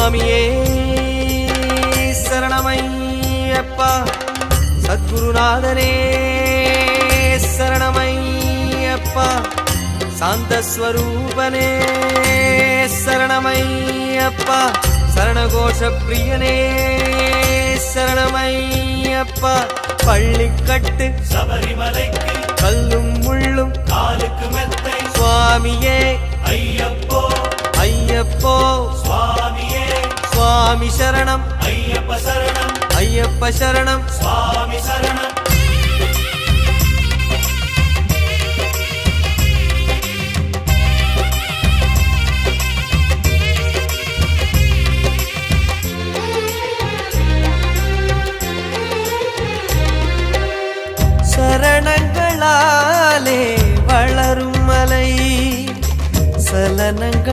சுவாமியே சரணமையப்பா சத்குருநாதனே சரணமையப்பா சாந்தஸ்வரூபனே சரணமையப்பா சரணகோஷ பிரியனே சரணமையப்பா பள்ளிக்கட்டு சபரிமலைக்கு கல்லும் முள்ளும் காலுக்கு மெத்தை சுவாமியே ஐயப்போ ஐயப்போ சுவாமியே சுவாமி சரணம் ஐயப்ப சரணம் ஐயப்ப சரணம் சுவாமி சரணம்